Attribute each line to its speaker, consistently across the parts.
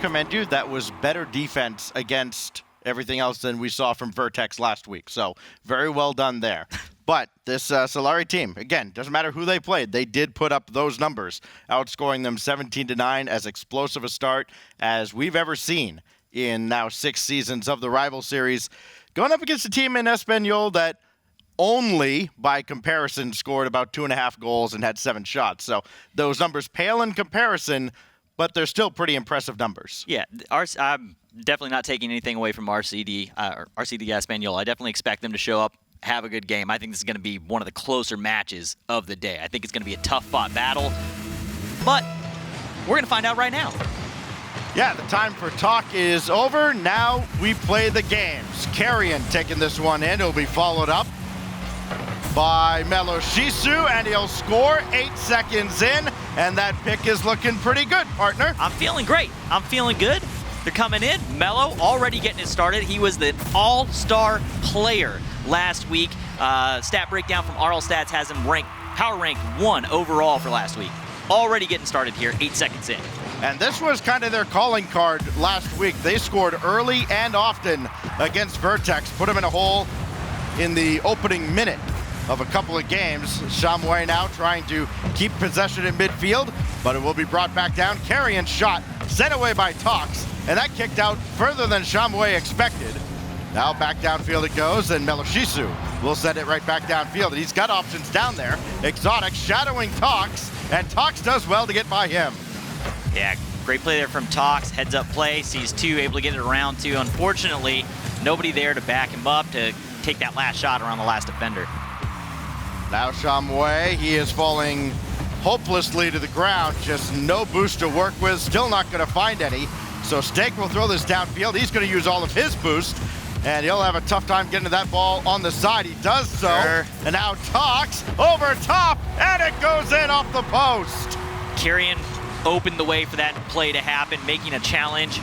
Speaker 1: commend you. That was better defense against everything else than we saw from Vertex last week. So very well done there. But this Solary team, again, doesn't matter who they played. They did put up those numbers, outscoring them 17-9, as explosive a start as we've ever seen in now 6 seasons of the rival series. Going up against a team in Espanyol that only, by comparison, scored about 2.5 goals and had 7 shots. So those numbers pale in comparison, but they're still pretty impressive numbers.
Speaker 2: Yeah, I'm definitely not taking anything away from RCD Espanyol. I definitely expect them to show up, have a good game. I think this is going to be one of the closer matches of the day. I think it's going to be a tough-fought battle, but we're going to find out right now.
Speaker 1: Yeah, the time for talk is over. Now we play the games. Carrion taking this one in. It'll be followed up by Melo Shisu, and he'll score 8 seconds in, and that pick is looking pretty good, partner.
Speaker 2: I'm feeling great. I'm feeling good. They're coming in. Melo already getting it started. He was the all-star player last week. Stat breakdown from RLCS has him power ranked 1 overall for last week. Already getting started here, 8 seconds in.
Speaker 1: And this was kind of their calling card last week. They scored early and often against Vertex, put them in a hole in the opening minute of a couple of games. Shamway now trying to keep possession in midfield, but it will be brought back down. Carrion shot sent away by Tox, and that kicked out further than Shamway expected. Now back downfield it goes, and Meloshisu will send it right back downfield. And he's got options down there. Exotic shadowing Tox, and Tox does well to get by him.
Speaker 2: Yeah, great play there from Tox. Heads up play, sees 2, able to get it around 2. Unfortunately, nobody there to back him up to take that last shot around the last defender.
Speaker 1: Now Shamway, he is falling hopelessly to the ground. Just no boost to work with, still not going to find any. So Steak will throw this downfield. He's going to use all of his boost, and he'll have a tough time getting to that ball on the side. He does so, and now Tox over top, and it goes in off the post.
Speaker 2: Carrion opened the way for that play to happen, making a challenge.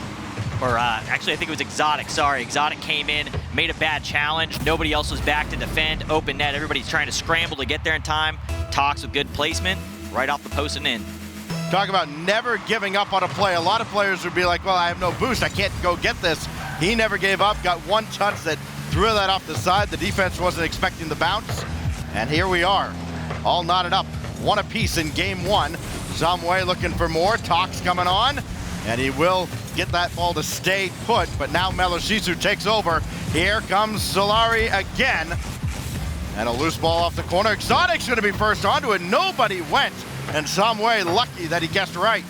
Speaker 2: Or actually, I think it was Exotic. Sorry, Exotic came in, made a bad challenge. Nobody else was back to defend. Open net. Everybody's trying to scramble to get there in time. Tox with good placement, right off the post and in.
Speaker 1: Talk about never giving up on a play. A lot of players would be like, well, I have no boost. I can't go get this. He never gave up. Got one touch that threw that off the side. The defense wasn't expecting the bounce. And here we are, all knotted up. 1 apiece in game 1. Zamway looking for more. Tox coming on, and he will get that ball to stay put, but now Meloshisu takes over. Here comes Solary again, and a loose ball off the corner. Exotic's gonna be first onto it. Nobody went, and Zamway lucky that he guessed right.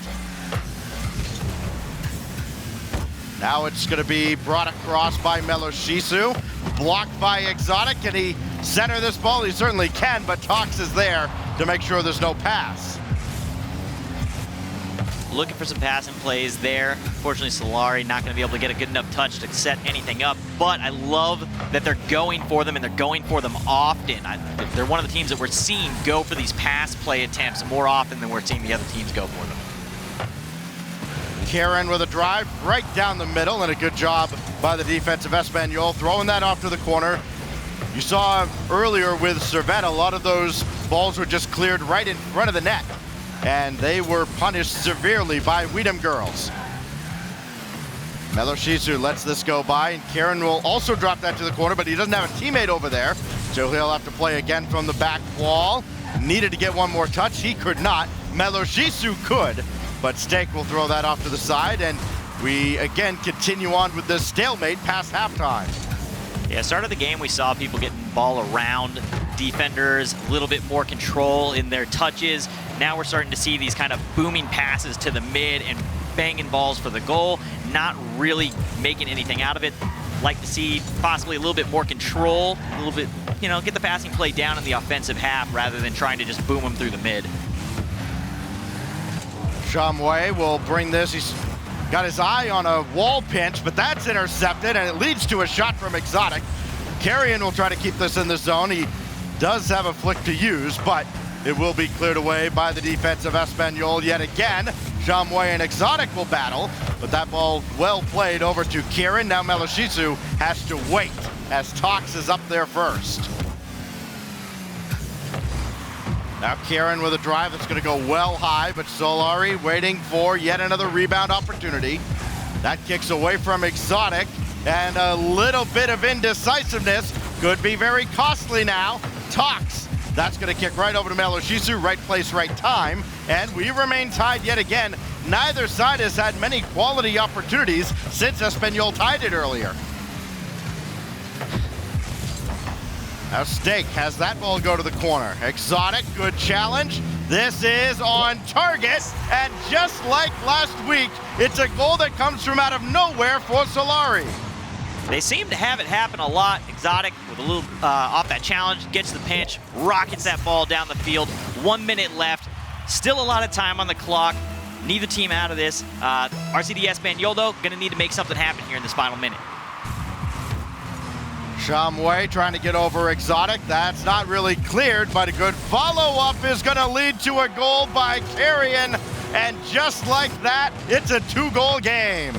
Speaker 1: Now it's gonna be brought across by Meloshisu, blocked by Exotic. Can he center this ball? He certainly can, but Tox is there to make sure there's no pass.
Speaker 2: Looking for some passing plays there. Fortunately, Solary not going to be able to get a good enough touch to set anything up, but I love that they're going for them, and they're going for them often. They're one of the teams that we're seeing go for these pass play attempts more often than we're seeing the other teams go for them.
Speaker 1: Karen with a drive right down the middle, and a good job by the defensive Espanyol, throwing that off to the corner. You saw earlier with Servette, a lot of those balls were just cleared right in front of the net, and they were punished severely by Weedham girls. Meloshisu lets this go by, and Karen will also drop that to the corner, but he doesn't have a teammate over there, so he'll have to play again from the back wall. Needed to get one more touch. He could not. Meloshisu could, but Steak will throw that off to the side, and we again continue on with this stalemate past halftime.
Speaker 2: Yeah, start of the game, we saw people getting ball around defenders, a little bit more control in their touches. Now we're starting to see these kind of booming passes to the mid and banging balls for the goal, not really making anything out of it. Like to see possibly a little bit more control, a little bit, get the passing play down in the offensive half rather than trying to just boom them through the mid.
Speaker 1: Shamway will bring this. He's got his eye on a wall pinch, but that's intercepted, and it leads to a shot from Exotic. Carrion will try to keep this in the zone. He does have a flick to use, but it will be cleared away by the defense of Espanyol yet again. Shamway and Exotic will battle, but that ball well played over to Kieran. Now Meloshisu has to wait as Tox is up there first. Now Kieran with a drive that's going to go well high, but Solary waiting for yet another rebound opportunity. That kicks away from Exotic, and a little bit of indecisiveness could be very costly now. Tox, that's going to kick right over to Meloshizu, right place, right time, and we remain tied yet again. Neither side has had many quality opportunities since Espanyol tied it earlier. Now Stake has that ball go to the corner. Exotic, good challenge. This is on target, and just like last week, it's a goal that comes from out of nowhere for Solary.
Speaker 2: They seem to have it happen a lot. Exotic with a little off that challenge, gets the pinch, rockets that ball down the field. 1 minute left, still a lot of time on the clock. Neither team out of this. RCD Espanyol, though, gonna need to make something happen here in this final minute.
Speaker 1: Shamway trying to get over Exotic. That's not really cleared, but a good follow-up is going to lead to a goal by Carrion. And just like that, it's a 2-goal game.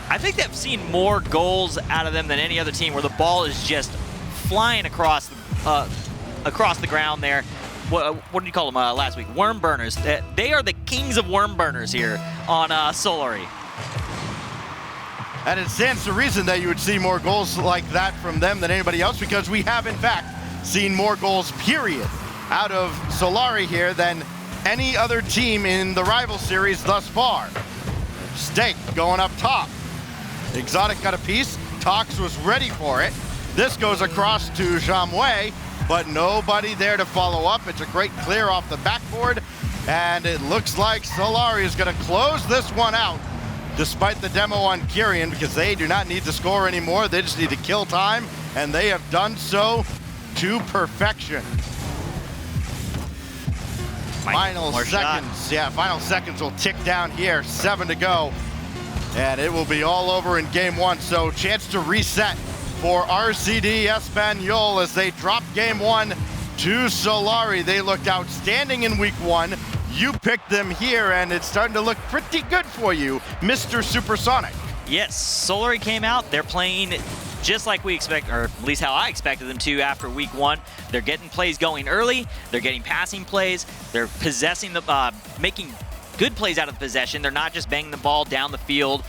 Speaker 2: I think they've seen more goals out of them than any other team, where the ball is just flying across the ground there. What did you call them last week? Worm burners. They are the kings of worm burners here on Solary.
Speaker 1: And it stands to reason that you would see more goals like that from them than anybody else, because we have, in fact, seen more goals, period, out of Solary here than any other team in the rival series thus far. Stake going up top. Exotic got a piece. Tox was ready for it. This goes across to Jamway, but nobody there to follow up. It's a great clear off the backboard, and it looks like Solary is going to close this one out, despite the demo on Kyrian, because they do not need to score anymore. They just need to kill time, and they have done so to perfection. Final seconds. Yeah, final seconds will tick down here. 7 to go, and it will be all over in game 1. So chance to reset for RCD Espanyol as they drop game 1 to Solary. They looked outstanding in week 1. You picked them here, and it's starting to look pretty good for you, Mr. Supersonic.
Speaker 2: Yes, Solary came out. They're playing just like we expect, or at least how I expected them to after week 1. They're getting plays going early. They're getting passing plays. They're possessing the, making good plays out of the possession. They're not just banging the ball down the field.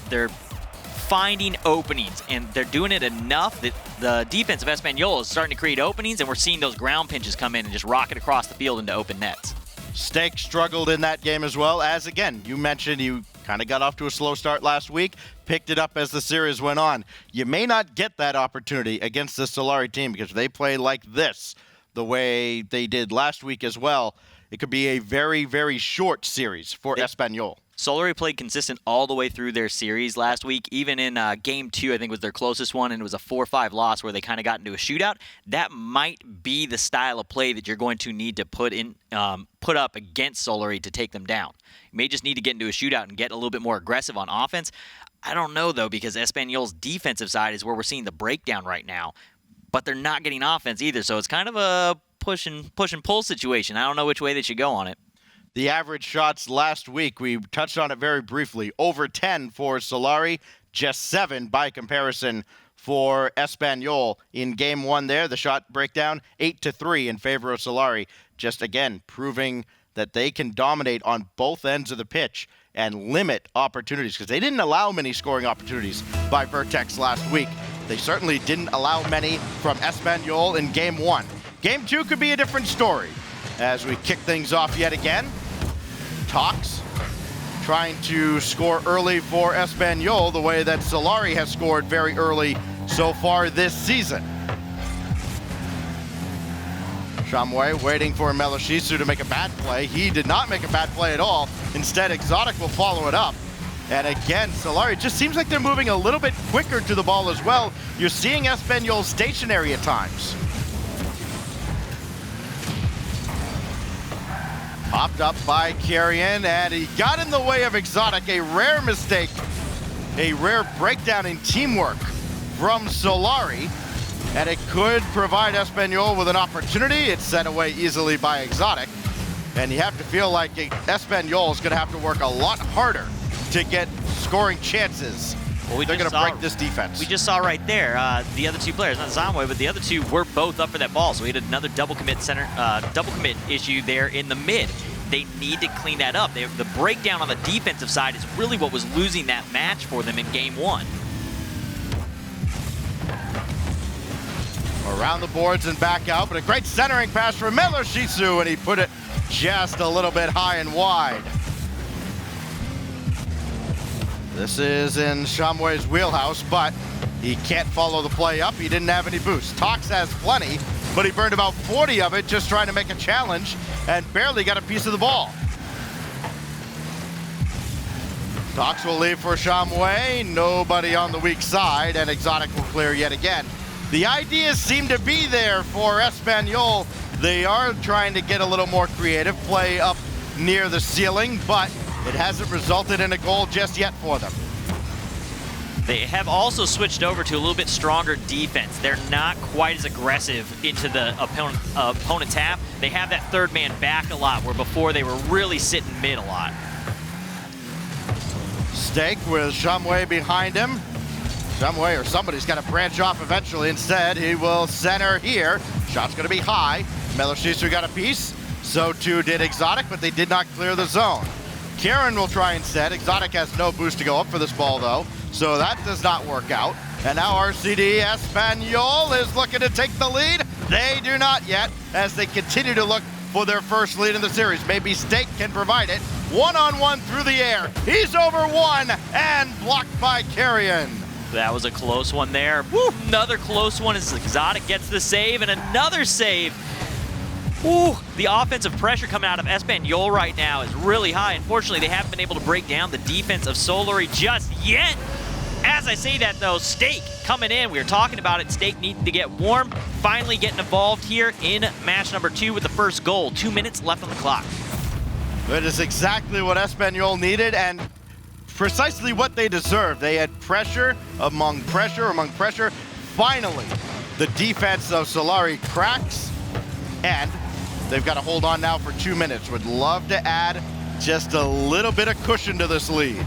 Speaker 2: They're finding openings, and they're doing it enough that the defense of Espanyol is starting to create openings, and we're seeing those ground pinches come in and just rocket across the field into open nets.
Speaker 1: Stake struggled in that game as well, as again, you mentioned you kind of got off to a slow start last week, picked it up as the series went on. You may not get that opportunity against the Solary team because they play like this, the way they did last week as well. It could be a very, very short series for Espanyol.
Speaker 2: Solary played consistent all the way through their series last week. Even in game 2, I think was their closest one, and it was a 4-5 loss where they kind of got into a shootout. That might be the style of play that you're going to need to put up against Solary to take them down. You may just need to get into a shootout and get a little bit more aggressive on offense. I don't know, though, because Espanyol's defensive side is where we're seeing the breakdown right now. But they're not getting offense either, so it's kind of a push and pull situation. I don't know which way they should go on it.
Speaker 1: The average shots last week, we touched on it very briefly, over 10 for Solary, just 7 by comparison for Espanyol. In game 1 there, the shot breakdown, 8-3 in favor of Solary. Just again, proving that they can dominate on both ends of the pitch and limit opportunities, because they didn't allow many scoring opportunities by Vertex last week. They certainly didn't allow many from Espanyol in game 1. Game 2 could be a different story as we kick things off yet again. Tox trying to score early for Espanyol the way that Solary has scored very early so far this season. Shamway waiting for Meloshizu to make a bad play. He did not make a bad play at all. Instead, Exotic will follow it up. And again, Solary just seems like they're moving a little bit quicker to the ball as well. You're seeing Espanyol stationary at times. Popped up by Carrion, and he got in the way of Exotic. A rare mistake, a rare breakdown in teamwork from Solary, and it could provide Espanyol with an opportunity. It's set away easily by Exotic, and you have to feel like Espanyol is going to have to work a lot harder to get scoring chances. Well, they're going to break this defense.
Speaker 2: We just saw right there the other 2 players, not Zamway, but the other 2 were both up for that ball. So we had another double commit issue there in the mid. they need to clean that up. The breakdown on the defensive side is really what was losing that match for them in game 1.
Speaker 1: Around the boards and back out, but a great centering pass from Shizu, and he put it just a little bit high and wide. This is in Shamway's wheelhouse, but he can't follow the play up. He didn't have any boost. Tox has plenty, but he burned about 40 of it just trying to make a challenge and barely got a piece of the ball. Tox will leave for Shamway. Nobody on the weak side, and Exotic will clear yet again. The ideas seem to be there for Espanyol. They are trying to get a little more creative, play up near the ceiling, but it hasn't resulted in a goal just yet for them.
Speaker 2: They have also switched over to a little bit stronger defense. They're not quite as aggressive into the opponent's half. They have that third man back a lot, where before they were really sitting mid a lot.
Speaker 1: Stake with Shamway behind him. Shamway or somebody's got to branch off eventually. Instead, he will center here. Shot's going to be high. Shizu got a piece. So too did Exotic, but they did not clear the zone. Karen will try instead. Exotic has no boost to go up for this ball, though, so that does not work out. And now RCD Espanyol is looking to take the lead. They do not yet, as they continue to look for their first lead in the series. Maybe Stake can provide it. One-on-one through the air. He's over one and blocked by Carrion.
Speaker 2: That was a close one there. Woo, another close one as Exotic gets the save, and another save. Woo, the offensive pressure coming out of Espanyol right now is really high. Unfortunately, they haven't been able to break down the defense of Solary just yet. As I say that, though, Stake coming in. We were talking about it. Stake needing to get warm. Finally getting involved here in match number 2 with the first goal. 2 minutes left on the clock.
Speaker 1: That is exactly what Espanyol needed, and precisely what they deserved. They had pressure among pressure. Finally, the defense of Solary cracks, and they've got to hold on now for 2 minutes. Would love to add just a little bit of cushion to this lead.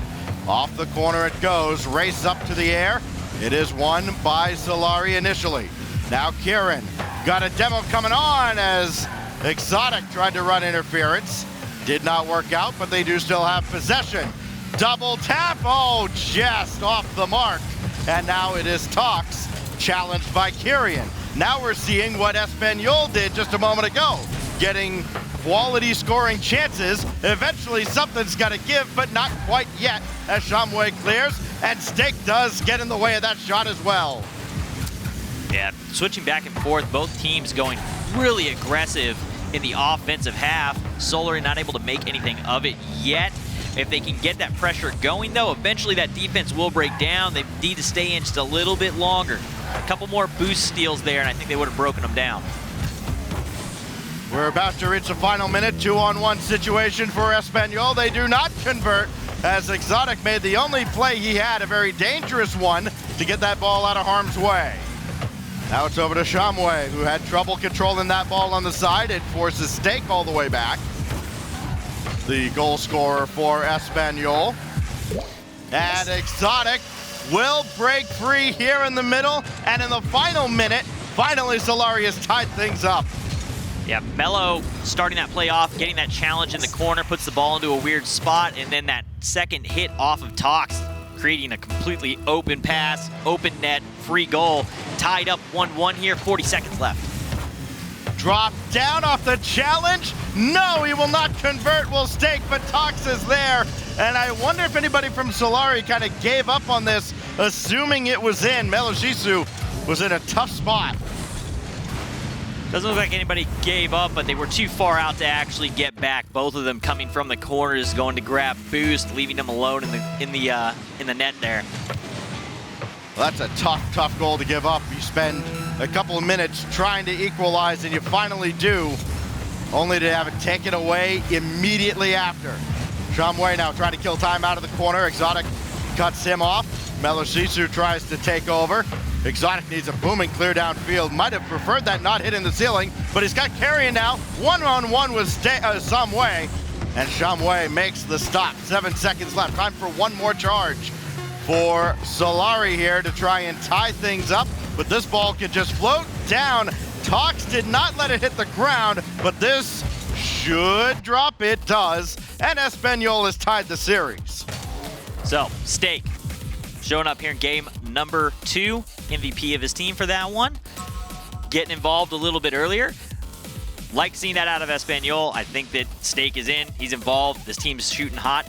Speaker 1: Off the corner it goes, race up to the air. It is won by Solary initially. Now Kieran got a demo coming on as Exotic tried to run interference. Did not work out, but they do still have possession. Double tap, oh, just off the mark. And now it is Tox, challenged by Kieran. Now we're seeing what Espanyol did just a moment ago, getting quality scoring chances. Eventually something's got to give, but not quite yet, as Shamway clears, and Stake does get in the way of that shot as well.
Speaker 2: Yeah, switching back and forth, both teams going really aggressive in the offensive half. Solary not able to make anything of it yet. If they can get that pressure going, though, eventually that defense will break down. They need to stay in just a little bit longer. A couple more boost steals there, and I think they would have broken them down.
Speaker 1: We're about to reach the final minute. 2-on-1 situation for Espanyol. They do not convert, as Exotic made the only play he had, a very dangerous one, to get that ball out of harm's way. Now it's over to Shamway, who had trouble controlling that ball on the side. It forces Stake all the way back. The goal scorer for Espanyol. And Exotic will break free here in the middle, and in the final minute, finally Solary has tied things up.
Speaker 2: Yeah, Mello starting that play off, getting that challenge in the corner, puts the ball into a weird spot, and then that second hit off of Tox, creating a completely open pass, open net, free goal. Tied up 1-1 here, 40 seconds left.
Speaker 1: Drop down off the challenge. No, he will not convert, will Stake, but Tox is there. And I wonder if anybody from Solary kind of gave up on this, assuming it was in. Shizu was in a tough spot.
Speaker 2: Doesn't look like anybody gave up, but they were too far out to actually get back. Both of them coming from the corners, going to grab boost, leaving them alone in the net there.
Speaker 1: Well, that's a tough goal to give up. You spend a couple of minutes trying to equalize, and you finally do, only to have it taken away immediately after. Shamway now trying to kill time out of the corner. Exotic cuts him off. Shizu tries to take over. Exotic needs a booming clear downfield. Might have preferred that not hitting the ceiling, but he's got Carrion now. One-on-one with Shamway, and Shamway makes the stop. 7 seconds left. Time for one more charge for Solary here to try and tie things up, but this ball can just float down. Tox did not let it hit the ground, but this should drop. It does. And Espanyol has tied the series.
Speaker 2: So, Steak showing up here in game number 2. MVP of his team for that one. Getting involved a little bit earlier. Like seeing that out of Espanyol. I think that Steak is in. He's involved. This team's shooting hot.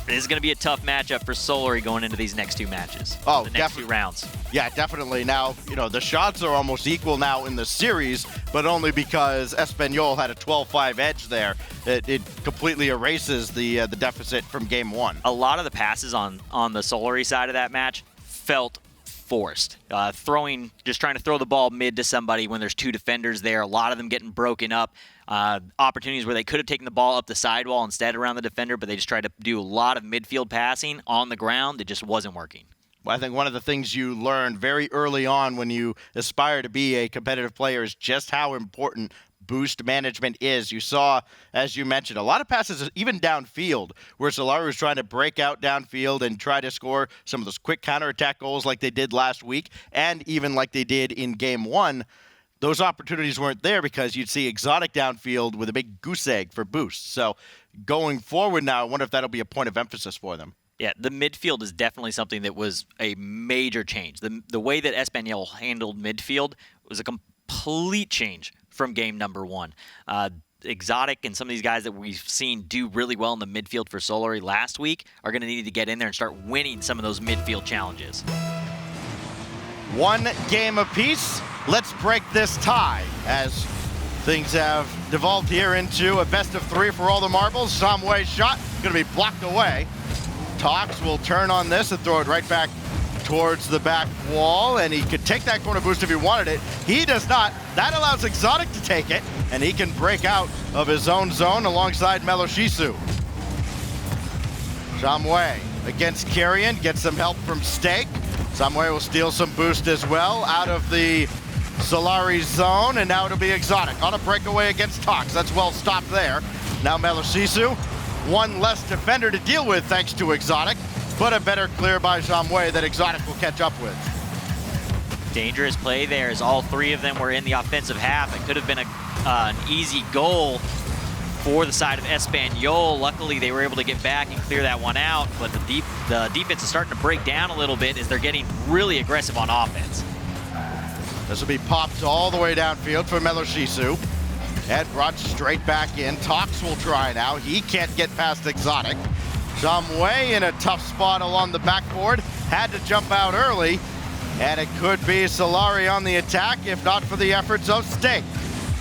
Speaker 2: This is going to be a tough matchup for Solary going into these next 2 matches.
Speaker 1: Oh,
Speaker 2: the next 2 rounds.
Speaker 1: Yeah, definitely. Now, the shots are almost equal now in the series, but only because Espanyol had a 12-5 edge there. It completely erases the deficit from game 1.
Speaker 2: A lot of the passes on the Solary side of that match felt forced. Just trying to throw the ball mid to somebody when there's 2 defenders there. A lot of them getting broken up. Opportunities where they could have taken the ball up the sidewall instead around the defender, but they just tried to do a lot of midfield passing on the ground. It just wasn't working.
Speaker 1: Well, I think one of the things you learn very early on when you aspire to be a competitive player is just how important boost management is. You saw, as you mentioned, a lot of passes, even downfield, where Solary was trying to break out downfield and try to score some of those quick counterattack goals like they did last week, and even like they did in game 1. Those opportunities weren't there because you'd see Exotic downfield with a big goose egg for boosts. So going forward now, I wonder if that'll be a point of emphasis for them.
Speaker 2: Yeah, the midfield is definitely something that was a major change. The way that Espanyol handled midfield was a complete change from game number 1. Exotic and some of these guys that we've seen do really well in the midfield for Solary last week are going to need to get in there and start winning some of those midfield challenges.
Speaker 1: 1 game apiece. Let's break this tie as things have devolved here into a best of 3 for all the marbles. Samway's shot going to be blocked away. Tox will turn on this and throw it right back towards the back wall, and he could take that corner boost if he wanted it. He does not. That allows Exotic to take it, and he can break out of his own zone alongside Meloshisu. Samway against Carrion, gets some help from Steak. Samway will steal some boost as well out of the Solary zone, and now it'll be Exotic on a breakaway against Tox. That's well stopped there. Now Meloshisu, 1 less defender to deal with thanks to Exotic, but a better clear by Samway that Exotic will catch up with.
Speaker 2: Dangerous play there as all 3 of them were in the offensive half. It could have been an easy goal for the side of Espanyol. Luckily, they were able to get back and clear that one out, but the defense is starting to break down a little bit as they're getting really aggressive on offense.
Speaker 1: This will be popped all the way downfield for Meloshisu and brought straight back in. Tox will try now. He can't get past Exotic. Samway in a tough spot along the backboard. Had to jump out early, and it could be Solary on the attack if not for the efforts of Steak.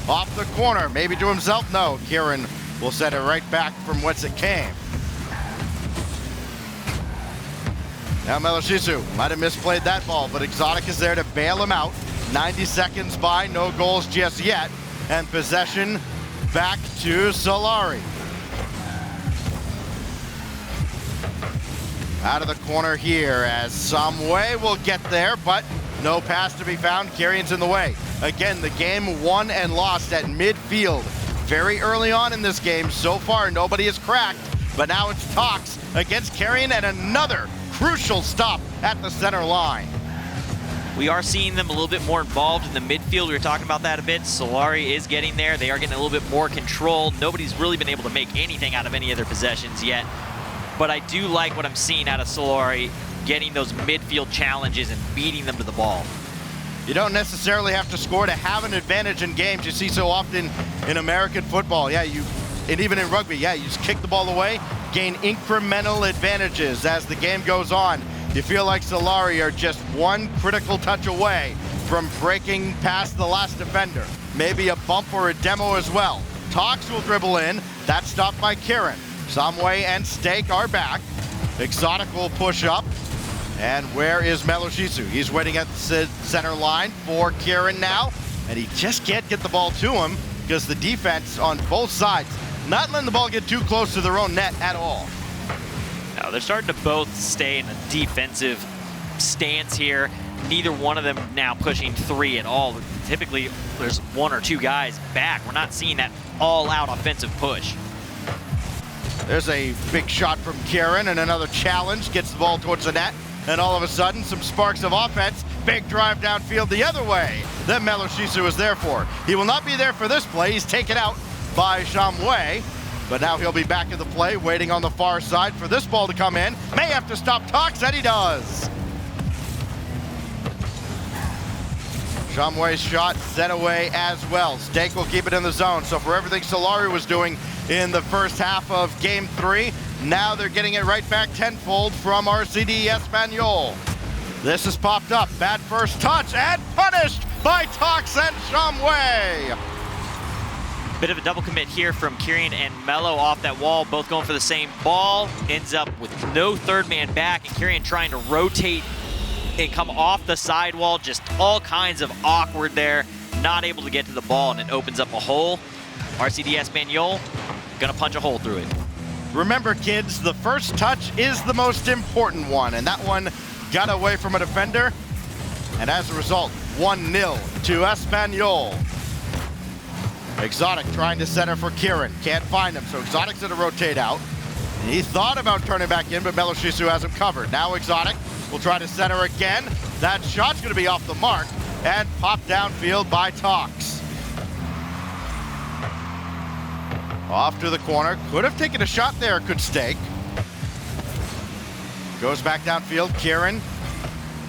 Speaker 1: Off the corner, maybe to himself. No, Kieran will set it right back from whence it came. Now Meloshisu might have misplayed that ball, but Exotic is there to bail him out. 90 seconds by, no goals just yet, and possession back to Solary. Out of the corner here as Samway will get there, but no pass to be found. Carrion's in the way. Again, the game won and lost at midfield. Very early on in this game. So far, nobody has cracked, but now it's Tox against Carrion and another crucial stop at the center line.
Speaker 2: We are seeing them a little bit more involved in the midfield. We were talking about that a bit. Solary is getting there. They are getting a little bit more control. Nobody's really been able to make anything out of any of their possessions yet. But I do like what I'm seeing out of Solary, getting those midfield challenges and beating them to the ball.
Speaker 1: You don't necessarily have to score to have an advantage in games you see so often in American football. And even in rugby, you just kick the ball away, gain incremental advantages as the game goes on. You feel like Solary are just 1 critical touch away from breaking past the last defender. Maybe a bump or a demo as well. Tox will dribble in. That's stopped by Kieran. Samway and Steak are back. Exotic will push up. And where is Meloshisu? He's waiting at the center line for Kieran now. And he just can't get the ball to him because the defense on both sides not letting the ball get too close to their own net at all.
Speaker 2: Now, they're starting to both stay in a defensive stance here. Neither one of them now pushing 3 at all. Typically, there's 1 or 2 guys back. We're not seeing that all-out offensive push.
Speaker 1: There's a big shot from Kieran and another challenge. Gets the ball towards the net. And all of a sudden, some sparks of offense. Big drive downfield the other way that Meloshisu is there for. He will not be there for this play. He's taken out by Shamway. But now he'll be back in the play, waiting on the far side for this ball to come in. May have to stop Tox, and he does. Shamway's shot set away as well. Stake will keep it in the zone. So for everything Solary was doing in the first half of Game 3, now they're getting it right back tenfold from RCD Espanyol. This has popped up. Bad first touch and punished by Tox and Shamway.
Speaker 2: Bit of a double commit here from Kieran and Mello off that wall, both going for the same ball. Ends up with no third man back, and Kieran trying to rotate and come off the sidewall. Just all kinds of awkward there. Not able to get to the ball, and it opens up a hole. RCD Espanyol gonna punch a hole through it.
Speaker 1: Remember, kids, the first touch is the most important one, and that one got away from a defender. And as a result, 1-0 to Espanyol. Exotic trying to center for Kieran. Can't find him, so Exotic's gonna rotate out. He thought about turning back in, but Meloshisu has him covered. Now Exotic will try to center again. That shot's gonna be off the mark and popped downfield by Tox. Off to the corner. Could have taken a shot there, could Stake. Goes back downfield, Kieran.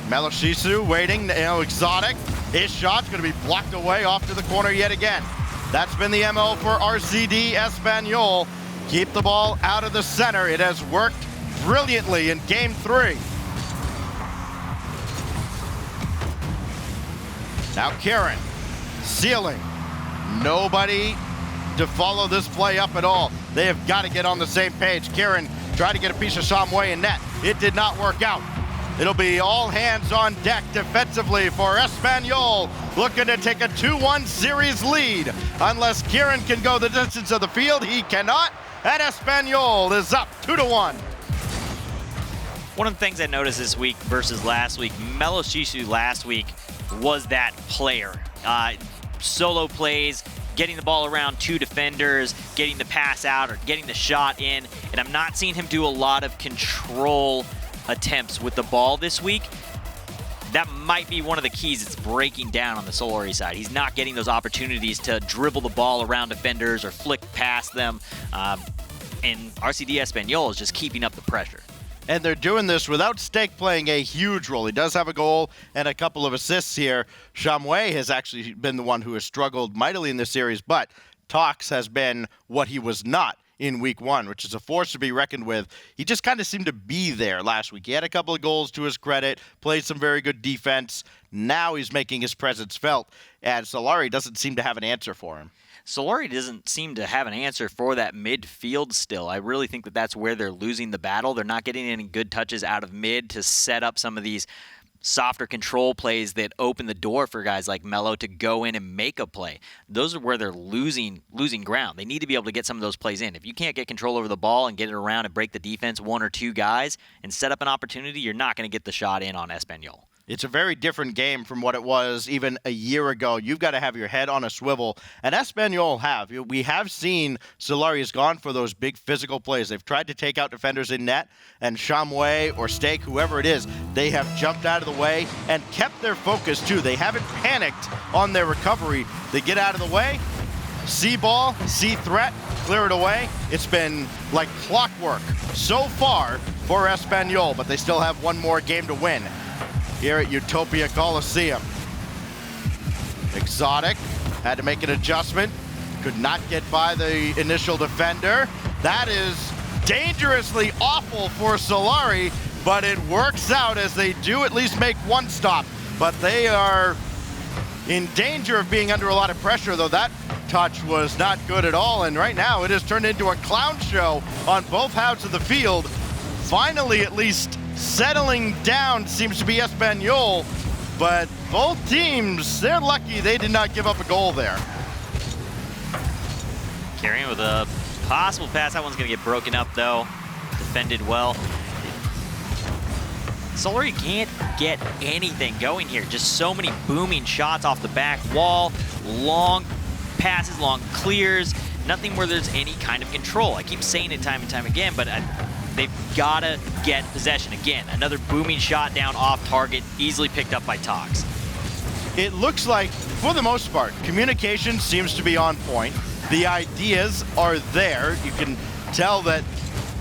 Speaker 1: Meloshisu waiting, Exotic. His shot's gonna be blocked away off to the corner yet again. That's been the MO for RCD Espanyol. Keep the ball out of the center. It has worked brilliantly in Game 3. Now Kieran, ceiling. Nobody to follow this play up at all. They have got to get on the same page. Kieran tried to get a piece of Shamway in net. It did not work out. It'll be all hands on deck defensively for Espanyol, looking to take a 2-1 series lead. Unless Kieran can go the distance of the field, he cannot, and Espanyol is up 2-1.
Speaker 2: One of the things I noticed this week versus last week, Meloshisu last week was that player. Solo plays, getting the ball around two defenders, getting the pass out or getting the shot in, and I'm not seeing him do a lot of control attempts with the ball this week. That might be one of the keys it's breaking down on the Solary side. He's not getting those opportunities to dribble the ball around defenders or flick past them, and RCD Espanyol is just keeping up the pressure.
Speaker 1: And they're doing this without Stake playing a huge role. He does have a goal and a couple of assists here. Shamway has actually been the one who has struggled mightily in this series, but Tox has been what he was not in week 1, which is a force to be reckoned with. He just kind of seemed to be there last week. He had a couple of goals to his credit, played some very good defense. Now he's making his presence felt, and Solary doesn't seem to have an answer for him.
Speaker 2: Solary doesn't seem to have an answer for that midfield still. I really think that that's where they're losing the battle. They're not getting any good touches out of mid to set up some of these softer control plays that open the door for guys like Mello to go in and make a play. Those are where they're losing ground. They need to be able to get some of those plays in. If you can't get control over the ball and get it around and break the defense, one or two guys, and set up an opportunity, you're not going to get the shot in on Espanyol.
Speaker 1: It's a very different game from what it was even a year ago. You've got to have your head on a swivel, and Espanyol have. We have seen Solary has gone for those big physical plays. They've tried to take out defenders in net, and Shamway or Stake, whoever it is, they have jumped out of the way and kept their focus too. They haven't panicked on their recovery. They get out of the way, see ball, see threat, clear it away. It's been like clockwork so far for Espanyol, but they still have one more game to win here at Utopia Coliseum. Exotic had to make an adjustment, could not get by the initial defender. That is dangerously awful for Solary, but it works out as they do at least make one stop. But they are in danger of being under a lot of pressure, though that touch was not good at all. And right now it has turned into a clown show on both halves of the field. Finally, at least settling down seems to be Espanyol, but both teams, they're lucky they did not give up a goal there.
Speaker 2: Carrying with a possible pass. That one's going to get broken up, though. Defended well. Solary can't get anything going here. Just so many booming shots off the back wall. Long passes, long clears. Nothing where there's any kind of control. I keep saying it time and time again, but they've got to get possession. Again, another booming shot down off target, easily picked up by Tox.
Speaker 1: It looks like, for the most part, communication seems to be on point. The ideas are there. You can tell that,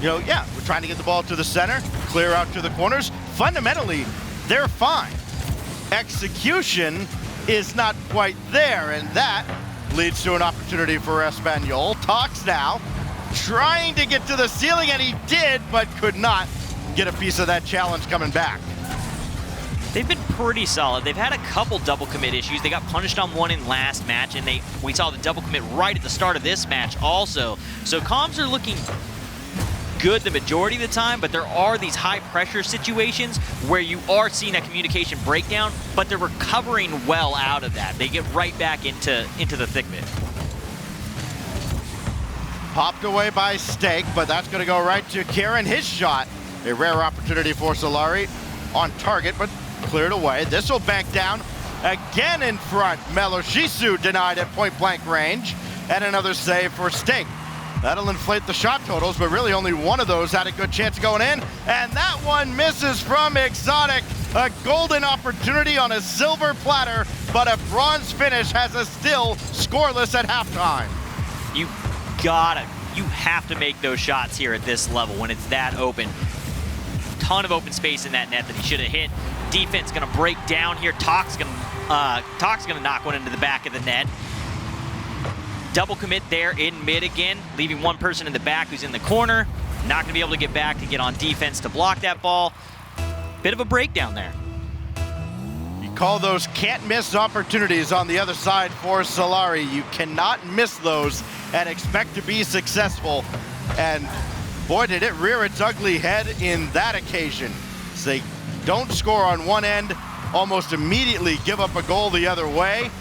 Speaker 1: yeah, we're trying to get the ball to the center, clear out to the corners. Fundamentally, they're fine. Execution is not quite there, and that leads to an opportunity for Espanyol. Talks now, trying to get to the ceiling, and he did, but could not get a piece of that challenge coming back.
Speaker 2: They've been pretty solid. They've had a couple double commit issues. They got punished on one in last match, and we saw the double commit right at the start of this match also. So comms are looking good the majority of the time, but there are these high pressure situations where you are seeing a communication breakdown, but they're recovering well out of that. They get right back into the thick of it.
Speaker 1: Popped away by Stake, but that's going to go right to Kieran. His shot, a rare opportunity for Solary on target, but cleared away. This will bank down again in front. Meloshisu denied at point-blank range, and another save for Stake. That'll inflate the shot totals, but really only one of those had a good chance of going in, and that one misses from Exotic. A golden opportunity on a silver platter, but a bronze finish has us still scoreless at halftime.
Speaker 2: You have to make those shots here at this level when it's that open. Ton of open space in that net that he should have hit. Defense gonna break down here. Talk's gonna knock one into the back of the net. Double commit there in mid again, leaving one person in the back who's in the corner. Not gonna be able to get back to get on defense to block that ball. Bit of a breakdown there.
Speaker 1: You call those can't miss opportunities on the other side for Solary. You cannot miss those and expect to be successful. And boy, did it rear its ugly head in that occasion. So they don't score on one end, almost immediately give up a goal the other way.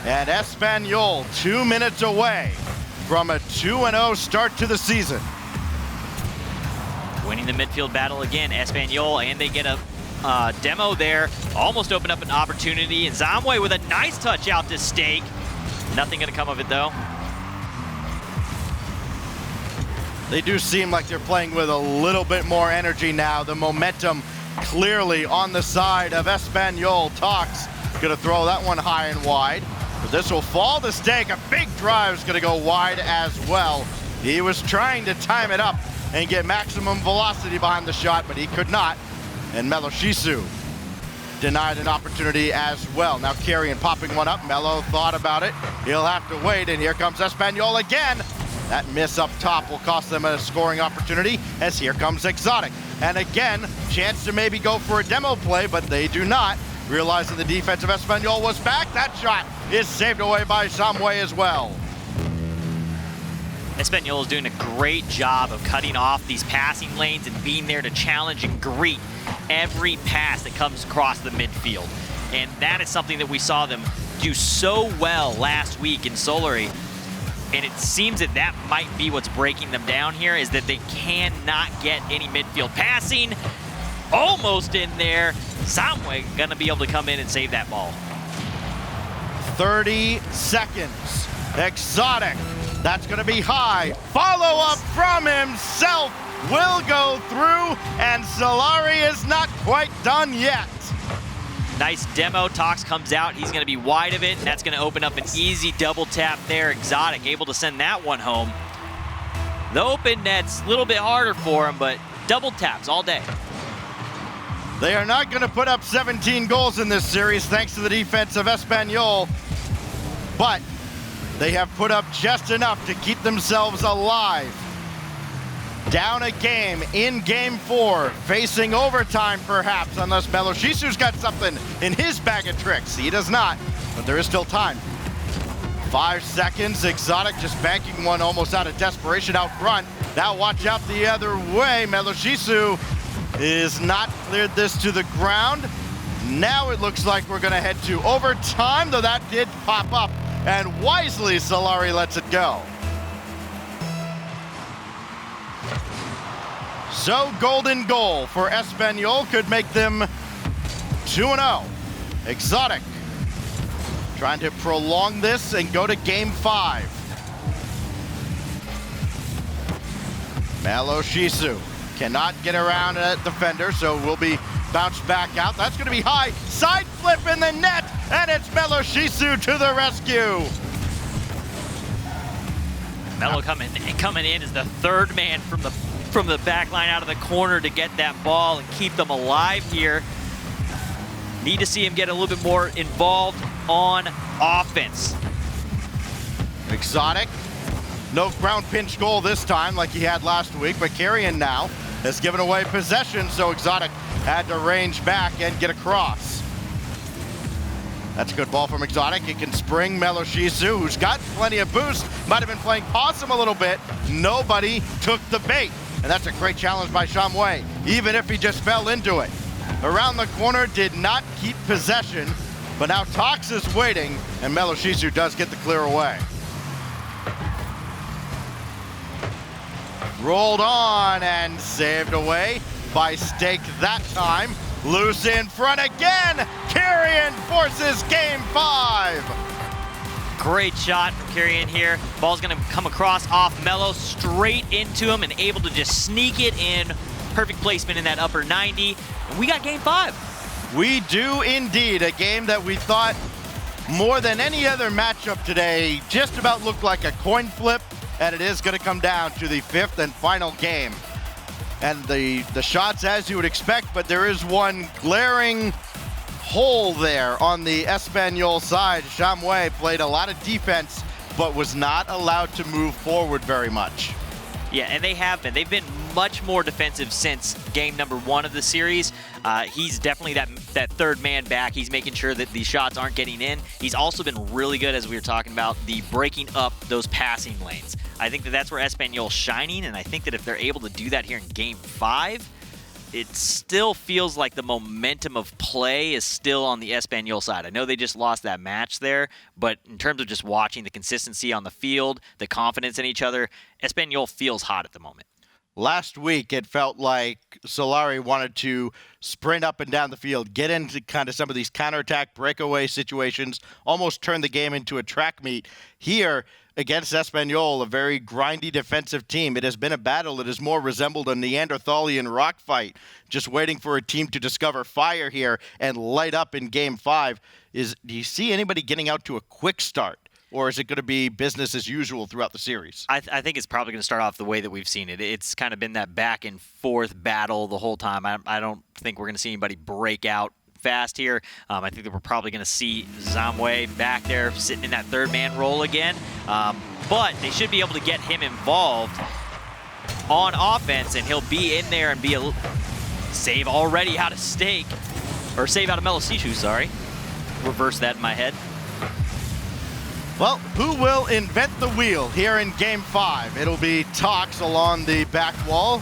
Speaker 1: And Espanyol 2 minutes away from a 2-0 start to the season.
Speaker 2: Winning the midfield battle again, Espanyol, and they get a demo there. Almost open up an opportunity, and Zamwe with a nice touch out to Stake. Nothing gonna come of it though.
Speaker 1: They do seem like they're playing with a little bit more energy now. The momentum clearly on the side of Espanyol. Talks gonna throw that one high and wide. But this will fall to Stake. A big drive is gonna go wide as well. He was trying to time it up and get maximum velocity behind the shot, but he could not. And Meloshisu denied an opportunity as well. Now Carrion popping one up. Melo thought about it. He'll have to wait, and here comes Espanyol again. That miss up top will cost them a scoring opportunity, as here comes Exotic. And again, chance to maybe go for a demo play, but they do not. Realizing the defense of Espanyol was back, that shot is saved away by Zamwe as well.
Speaker 2: Espanyol is doing a great job of cutting off these passing lanes and being there to challenge and greet every pass that comes across the midfield. And that is something that we saw them do so well last week in Solary. And it seems that that might be what's breaking them down here, is that they cannot get any midfield passing. Almost in there. Zamwe gonna be able to come in and save that ball.
Speaker 1: 30 seconds. Exotic. That's gonna be high. Follow up from himself will go through, and Solary is not quite done yet.
Speaker 2: Nice demo. Tox comes out. He's going to be wide of it. And that's going to open up an easy double tap there. Exotic able to send that one home. The open net's a little bit harder for him, but double taps all day.
Speaker 1: They are not going to put up 17 goals in this series thanks to the defense of Espanyol, but they have put up just enough to keep themselves alive. Down a game in game 4, facing overtime perhaps, unless Meloshisu's got something in his bag of tricks. He does not, but there is still time. 5 seconds, Exotic just banking one almost out of desperation out front. Now watch out the other way. Meloshisu is not cleared this to the ground. Now it looks like we're gonna head to overtime, though that did pop up, and wisely Solary lets it go. So golden goal for Espanyol could make them 2-0. Exotic trying to prolong this and go to game 5. Meloshisu cannot get around a defender, so will be bounced back out. That's going to be high. Side flip in the net, and it's Meloshisu to the rescue.
Speaker 2: Melo coming in as the third man from the back line out of the corner to get that ball and keep them alive here. Need to see him get a little bit more involved on offense.
Speaker 1: Exotic, no ground pinch goal this time like he had last week, but Carrion now has given away possession, so Exotic had to range back and get across. That's a good ball from Exotic. It can spring Meloshisu, who's got plenty of boost. Might have been playing possum a little bit. Nobody took the bait. And that's a great challenge by Shamway, even if he just fell into it. Around the corner, did not keep possession, but now Tox is waiting, and Meloshisu does get the clear away. Rolled on and saved away by Stake that time. Loose in front again. Carrion forces game 5.
Speaker 2: Great shot from Carrion here. Ball's gonna come across off Melo, straight into him and able to just sneak it in. Perfect placement in that upper 90. And we got game 5.
Speaker 1: We do indeed. A game that we thought more than any other matchup today just about looked like a coin flip, and it is gonna come down to the 5th and final game. And the shots as you would expect, but there is one glaring hole there on the Espanyol side. Shamway played a lot of defense, but was not allowed to move forward very much.
Speaker 2: Yeah, and they have been. They've been much more defensive since game number 1 of the series. He's definitely that third man back. He's making sure that the shots aren't getting in. He's also been really good, as we were talking about, the breaking up those passing lanes. I think that that's where Espanyol's shining, and I think that if they're able to do that here in game 5, it still feels like the momentum of play is still on the Espanyol side. I know they just lost that match there, but in terms of just watching the consistency on the field, the confidence in each other, Espanyol feels hot at the moment.
Speaker 1: Last week, it felt like Solary wanted to sprint up and down the field, get into kind of some of these counterattack breakaway situations, almost turn the game into a track meet. Here, against Espanyol, a very grindy defensive team, it has been a battle that has more resembled a Neanderthalian rock fight, just waiting for a team to discover fire here and light up in game 5. Do you see anybody getting out to a quick start? Or is it going to be business as usual throughout the series?
Speaker 2: I think it's probably going to start off the way that we've seen it. It's kind of been that back and forth battle the whole time. I don't think we're going to see anybody break out fast here. I think that we're probably going to see Zamwe back there sitting in that third man role again. But they should be able to get him involved on offense, and he'll be in there and be a save already out of Stake. Or save out of Meloshisu, sorry. Reverse that in my head.
Speaker 1: Well, who will invent the wheel here in game 5? It'll be Tox along the back wall,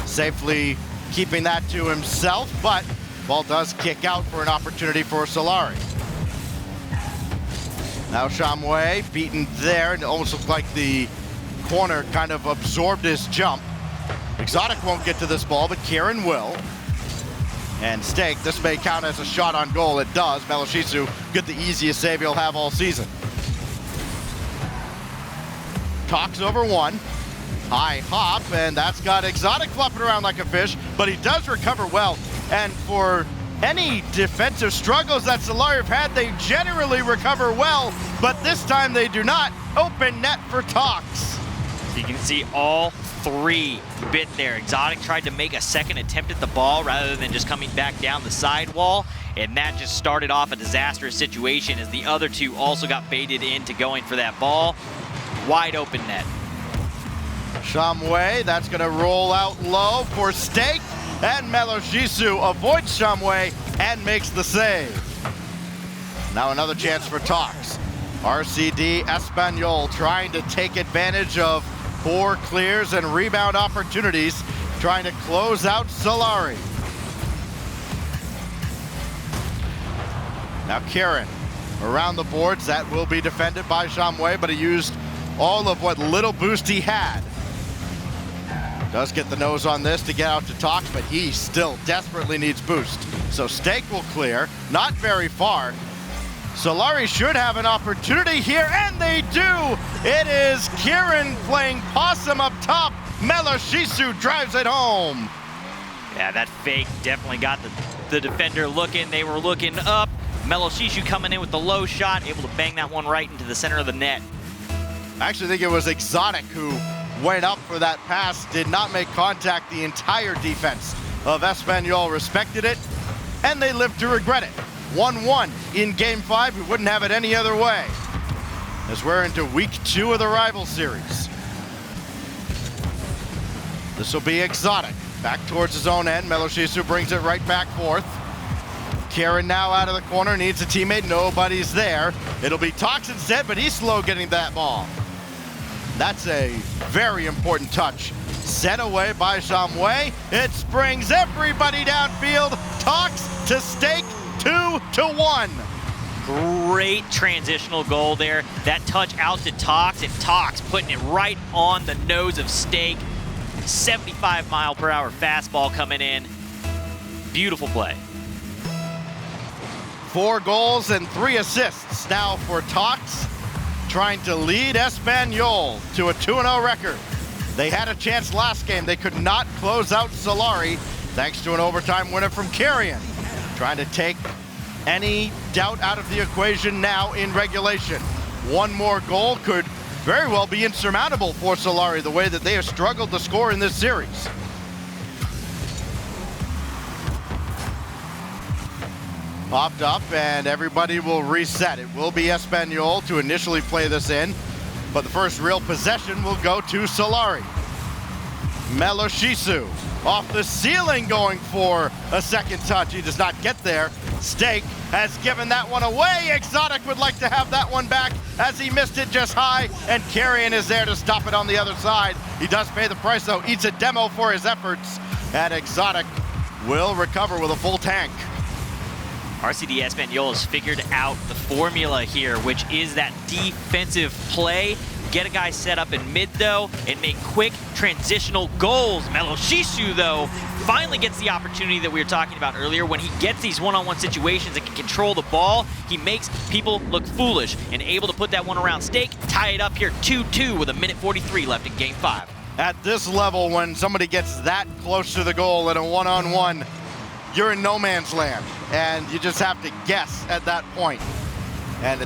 Speaker 1: safely keeping that to himself, but ball does kick out for an opportunity for Solary. Now Shamway beaten there, and it almost looked like the corner kind of absorbed his jump. Exotic won't get to this ball, but Kieran will. And Stake, this may count as a shot on goal. It does. Meloshisu get the easiest save he'll have all season. Tox over 1. High hop, and that's got Exotic flopping around like a fish, but he does recover well. And for any defensive struggles that Solary have had, they generally recover well, but this time they do not. Open net for Tox.
Speaker 2: So you can see all 3 bit there. Exotic tried to make a second attempt at the ball rather than just coming back down the side wall, and that just started off a disastrous situation as the other 2 also got baited into going for that ball. Wide open net.
Speaker 1: Shamway, that's going to roll out low for Stake, and Meloshisu avoids Shamway and makes the save. Now another chance for Tox. RCD Espanyol trying to take advantage of 4 clears and rebound opportunities, trying to close out Solary. Now Kieran around the boards. That will be defended by Shamway, but he used all of what little boost he had. Does get the nose on this to get out to Tox, but he still desperately needs boost. So Stake will clear, not very far. Solary should have an opportunity here, and they do! It is Kieran playing possum up top. Meloshisu drives it home.
Speaker 2: Yeah, that fake definitely got the defender looking. They were looking up. Meloshisu coming in with the low shot, able to bang that one right into the center of the net.
Speaker 1: I actually think it was Exotic who went up for that pass, did not make contact. The entire defense of Espanyol respected it, and they lived to regret it. 1-1 in Game 5. We wouldn't have it any other way, as we're into week 2 of the rival series. This will be Exotic. Back towards his own end. Meloshisu brings it right back forth. Karen now out of the corner, needs a teammate. Nobody's there. It'll be Tox instead, but he's slow getting that ball. That's a very important touch. Set away by Shamway. It springs everybody downfield. Tox to stake 2-1.
Speaker 2: Great transitional goal there. That touch out to Tox, and Tox putting it right on the nose of Stake. 75-mile-per-hour fastball coming in. Beautiful play.
Speaker 1: 4 goals and 3 assists now for Tox, trying to lead Espanyol to a 2-0 record. They had a chance last game. They could not close out Solary, thanks to an overtime winner from Carrion. Trying to take any doubt out of the equation now in regulation. One more goal could very well be insurmountable for Solary, the way that they have struggled to score in this series. Popped up, and everybody will reset. It will be Espanyol to initially play this in, but the first real possession will go to Solary. Meloshisu off the ceiling going for a second touch. He does not get there. Stake has given that one away. Exotic would like to have that one back as he missed it just high, and Carrion is there to stop it on the other side. He does pay the price though, eats a demo for his efforts, and Exotic will recover with a full tank.
Speaker 2: RCD Espanyol has figured out the formula here, which is that defensive play. Get a guy set up in mid, though, and make quick transitional goals. Meloshisu, though, finally gets the opportunity that we were talking about earlier. When he gets these one-on-one situations and can control the ball, he makes people look foolish and able to put that one around Stake, tie it up here 2-2 with 1:43 left in Game 5.
Speaker 1: At this level, when somebody gets that close to the goal in a one-on-one, you're in no man's land, and you just have to guess at that point. And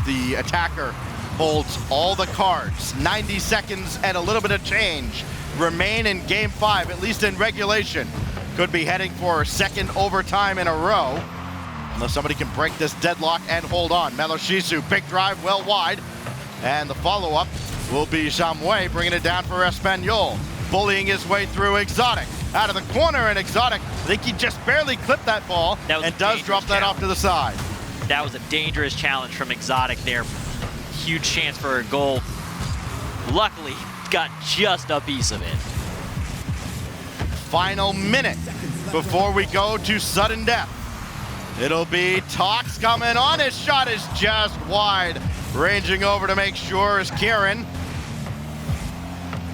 Speaker 1: the attacker holds all the cards. 90 seconds and a little bit of change remain in Game 5, at least in regulation. Could be heading for a second overtime in a row, unless somebody can break this deadlock and hold on. Meloshisu, big drive, well wide, and the follow-up will be Shamway bringing it down for Espanyol, bullying his way through Exotic. Out of the corner, and Exotic, I think he just barely clipped that ball and does drop that off to the side.
Speaker 2: That was a dangerous challenge from Exotic there. Huge chance for a goal. Luckily, got just a piece of it.
Speaker 1: Final minute before we go to sudden death. It'll be Tox coming on. His shot is just wide. Ranging over to make sure is Kieran.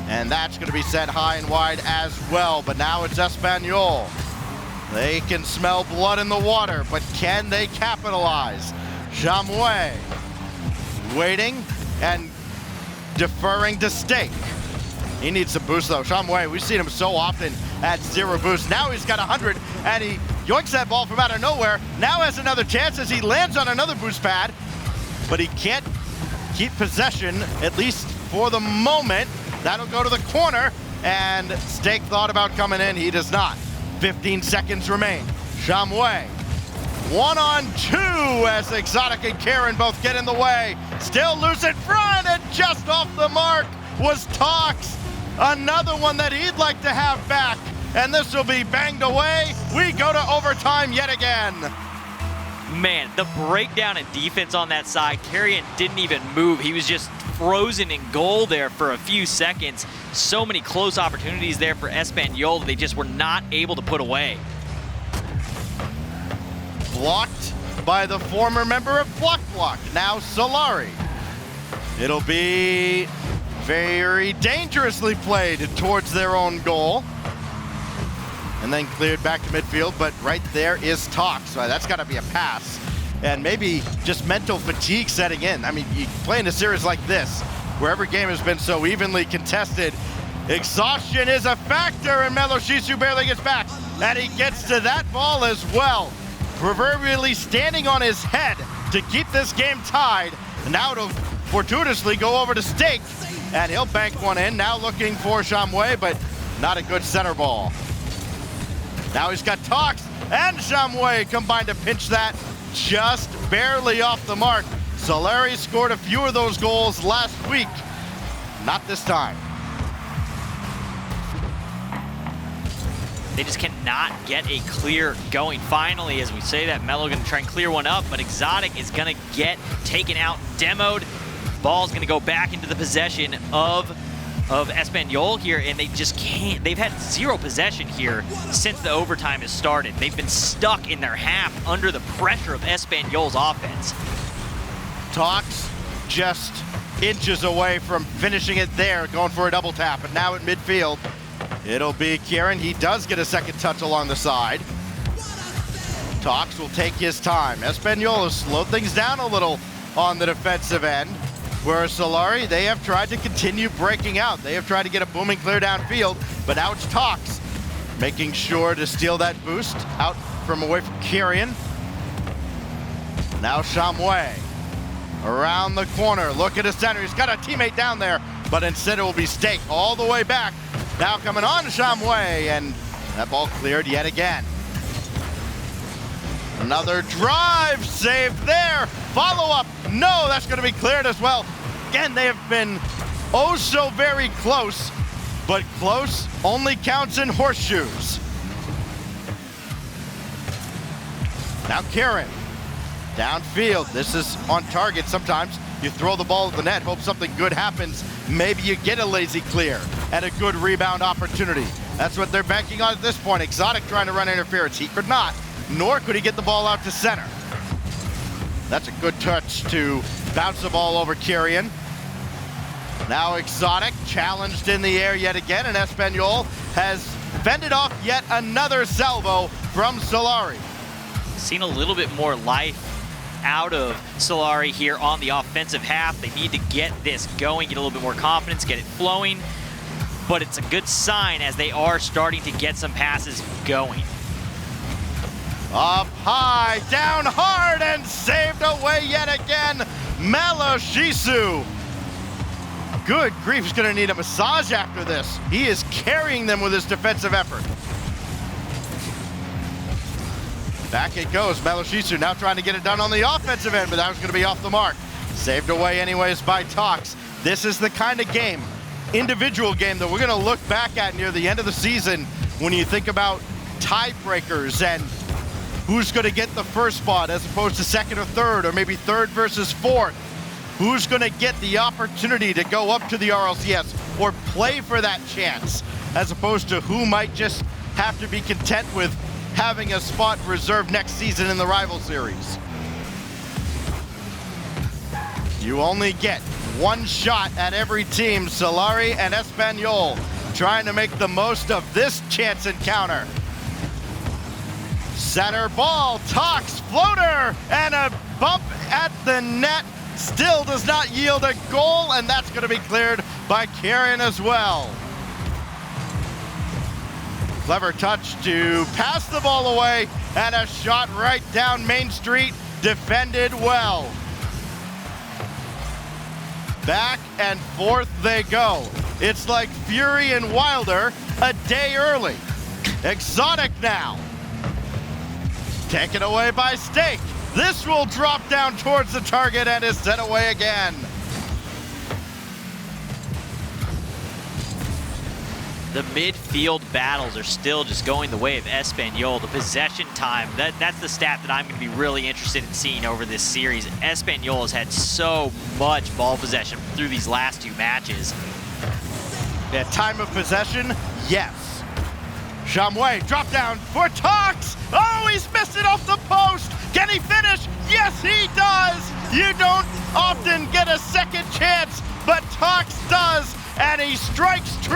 Speaker 1: And that's going to be set high and wide as well. But now it's Espanyol. They can smell blood in the water, but can they capitalize? Jamoué waiting and deferring to Stake. He needs some boost though. Jamoué, we've seen him so often at 0 boost. Now he's got 100, and he yoinks that ball from out of nowhere. Now has another chance as he lands on another boost pad, but he can't keep possession, at least for the moment. That'll go to the corner, and Stake thought about coming in. He does not. 15 seconds remain. Jamoué, 1-on-2 as Exotic and Karen both get in the way. Still loose in front, and just off the mark was Tox. Another one that he'd like to have back, and this will be banged away. We go to overtime yet again.
Speaker 2: Man, the breakdown in defense on that side, Carrion didn't even move. He was just frozen in goal there for a few seconds. So many close opportunities there for Espanyol that they just were not able to put away.
Speaker 1: Blocked by the former member of Block, now Solary. It'll be very dangerously played towards their own goal. And then cleared back to midfield, but right there is Tox. So that's got to be a pass. And maybe just mental fatigue setting in. I mean, you play in a series like this, where every game has been so evenly contested. Exhaustion is a factor, and Meloshisu barely gets back. And he gets to that ball as well. Proverbially standing on his head to keep this game tied. Now to fortuitously go over to Stake, and he'll bank one in. Now looking for Shamway, but not a good center ball. Now he's got Tox and Shamway combined to pinch that just barely off the mark. Solary scored a few of those goals last week. Not this time.
Speaker 2: They just cannot get a clear going. Finally, as we say that, Mello gonna try and clear one up, but Exotic is gonna get taken out, demoed. Ball's gonna go back into the possession of Espanyol here, and they just can't. They've had zero possession here since the overtime has started. They've been stuck in their half under the pressure of Espanyol's offense.
Speaker 1: Tox just inches away from finishing it there, going for a double tap, and now at midfield, it'll be Kieran. He does get a second touch along the side. Tox will take his time. Espanyol has slowed things down a little on the defensive end, whereas Solary, they have tried to continue breaking out. They have tried to get a booming clear downfield, but now it's Tox making sure to steal that boost out from away from Kieran. Now Shamway around the corner, look at his center. He's got a teammate down there, but instead it will be Stake all the way back. Now coming on Shamway, and that ball cleared yet again. Another drive saved there. Follow up, no, that's gonna be cleared as well. Again, they have been oh so very close, but close only counts in horseshoes. Now Kieran, downfield. This is on target. Sometimes you throw the ball at the net, hope something good happens. Maybe you get a lazy clear and a good rebound opportunity. That's what they're banking on at this point. Exotic trying to run interference. He could not, nor could he get the ball out to center. That's a good touch to bounce the ball over Kieran. Now Exotic challenged in the air yet again, and Espanyol has fended off yet another salvo from Solary.
Speaker 2: Seen a little bit more life out of Solary here on the offensive half. They need to get this going, get a little bit more confidence, get it flowing. But it's a good sign as they are starting to get some passes going.
Speaker 1: Up high, down hard, and saved away yet again. Maloshisu. Good grief, he's gonna need a massage after this. He is carrying them with his defensive effort. Back it goes, Maloshisu now trying to get it done on the offensive end, but that was gonna be off the mark. Saved away anyways by Tox. This is the kind of game, individual game, that we're gonna look back at near the end of the season when you think about tiebreakers and who's gonna get the first spot as opposed to second or third, or maybe third versus fourth. Who's gonna get the opportunity to go up to the RLCS or play for that chance, as opposed to who might just have to be content with having a spot reserved next season in the rival series. You only get one shot at every team. Solary and Espanyol trying to make the most of this chance encounter. Center ball, Tox, floater, and a bump at the net. Still does not yield a goal, and that's gonna be cleared by Kieran as well. Clever touch to pass the ball away, and a shot right down Main Street, defended well. Back and forth they go. It's like Fury and Wilder a day early. Exotic now. Taken away by Stake. This will drop down towards the target and is set away again.
Speaker 2: The midfield battles are still just going the way of Espanyol. The possession time, that's the stat that I'm going to be really interested in seeing over this series. Espanyol has had so much ball possession through these last two matches.
Speaker 1: Yeah, time of possession, yes. Shamway, drop down for Tox. Oh, he's missed it off the post. Can he finish? Yes, he does. You don't often get a second chance, but Tox does. And he strikes true.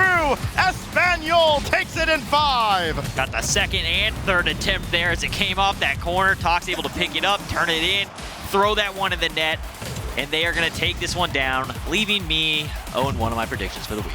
Speaker 1: Espanyol takes it in 5.
Speaker 2: Got the second and third attempt there as it came off that corner. Tox able to pick it up, turn it in, throw that one in the net, and they are going to take this one down, leaving me 0-1 on my predictions for the week.